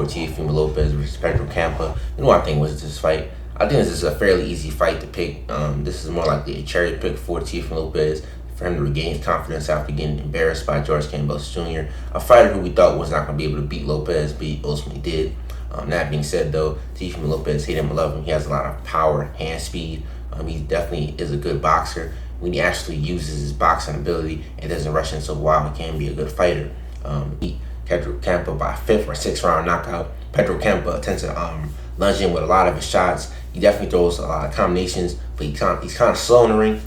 Teofimo Lopez versus Pedro Campa. You know what I think was this fight? I think this is a fairly easy fight to pick. This is more likely a cherry pick for Teofimo Lopez for him to regain his confidence after getting embarrassed by George Kambosos Jr., a fighter who we thought was not going to be able to beat Lopez, but he ultimately did. That being said, though, Teofimo Lopez, hate him or love him, he has a lot of power, hand speed. He definitely is a good boxer. When he actually uses his boxing ability and doesn't rush in so wild, he can be a good fighter. He Pedro Campa by a 5th or 6th round knockout. Pedro Campa tends to lunge in with a lot of his shots. He definitely throws a lot of combinations, but he's kind of slow in the ring.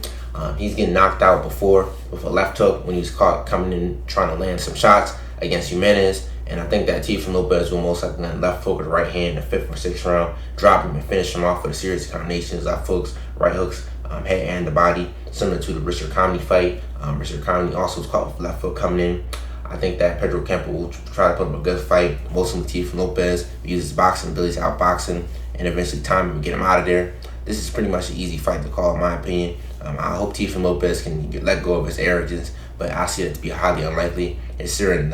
He's getting knocked out before with a left hook when he was caught coming in trying to land some shots against Jimenez. And I think that Teofimo Lopez will most likely land left hook with the right hand in the 5th or 6th round, drop him and finish him off with a series of combinations, left hooks, right hooks, head and the body, similar to the Richard Comey fight. Richard Comey also was caught with left hook coming in. I think that Pedro Campa will try to put up a good fight, mostly with Teofimo Lopez, use his boxing abilities, outbox him, and eventually time him and get him out of there. This is pretty much an easy fight to call, in my opinion. I hope Teofimo Lopez can let go of his arrogance, but I see it to be highly unlikely. Considering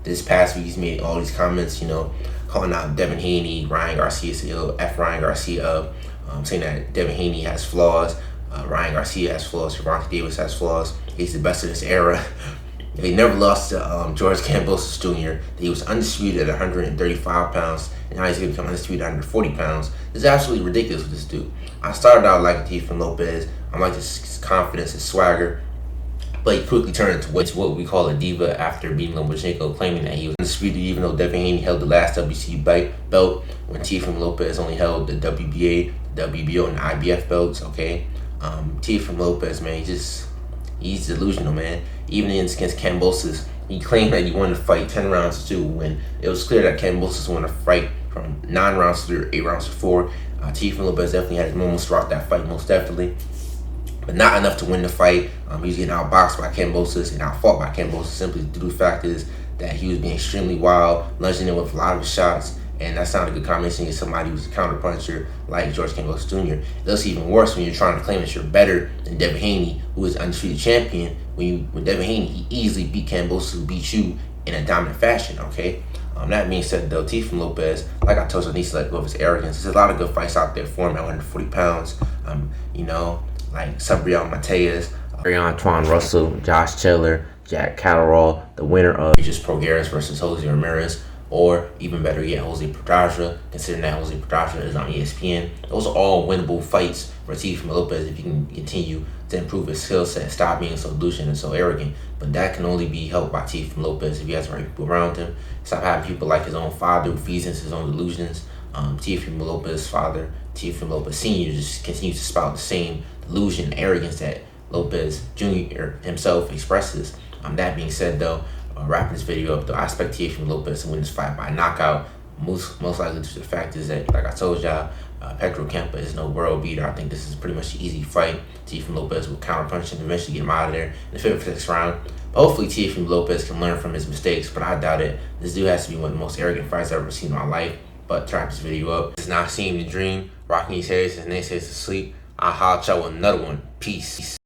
this past week he's made all these comments, calling out Devin Haney, Ryan Garcia, Ryan Garcia up, saying that Devin Haney has flaws, Ryan Garcia has flaws, Gervonta Davis has flaws. He's the best of this era. He never lost to George Kambosos Jr. He was undisputed at 135 pounds, and now he's going to become undisputed at 140 pounds. It's absolutely ridiculous with this dude. I started out liking Teofimo Lopez. I like his confidence, his swagger, but he quickly turned into what we call a diva after beating Lomachenko, claiming that he was undisputed even though Devin Haney held the last WC belt when Teofimo Lopez only held the WBA, WBO, and the IBF belts, okay? Teofimo Lopez, man, he's delusional, man. Even against Kambosos, he claimed that he wanted to fight 10 rounds to 2 when it was clear that Kambosos wanted to fight from 9 rounds to 3 or 8 rounds to 4. Teofimo Lopez definitely had his moments throughout that fight, most definitely, but not enough to win the fight. He was getting outboxed by Kambosos and outfought by Kambosos simply due to the fact is that he was being extremely wild, lunging in with a lot of his shots, and that's not a good combination against somebody who's a counterpuncher like George Kambosos Jr. It looks even worse when you're trying to claim that you're better than Devin Haney, who is undisputed champion. When Devin Haney, he easily beat Kambosos, who beat you in a dominant fashion, okay? That being said, though, Teofimo Lopez, like I told you, needs to let go of his arrogance. There's a lot of good fights out there for him at 140 pounds. Like Sabriel Mateus, Antoine Russell, Josh Taylor, Jack Catterall, the winner of just Progeras versus Jose Ramirez, or even better yet, Jose Pedraza, considering that Jose Pedraza is on ESPN. Those are all winnable fights for Teofimo Lopez if he can continue to improve his skill set, stop being so delusional and so arrogant. But that can only be helped by Teofimo Lopez if he has the right people around him. Stop having people like his own father who feeds into his own delusions. Teofimo Lopez's father, Teofimo Lopez Sr., just continues to spout the same delusion and arrogance that Lopez Jr. himself expresses. That being said, though, wrapping this video up, though, I expect Teofimo Lopez to win this fight by knockout. Most likely due to the fact is that, like I told y'all, Pedro Campa is no world beater. I think this is pretty much an easy fight. Teofimo Lopez will counterpunch and eventually get him out of there in the 5th or 6th round. But hopefully Teofimo Lopez can learn from his mistakes, but I doubt it. This dude has to be one of the most arrogant fights I've ever seen in my life. But to wrap this video up, it's not seeing the dream, rocking his head, his naysayers to sleep. I'll holler at y'all with another one. Peace.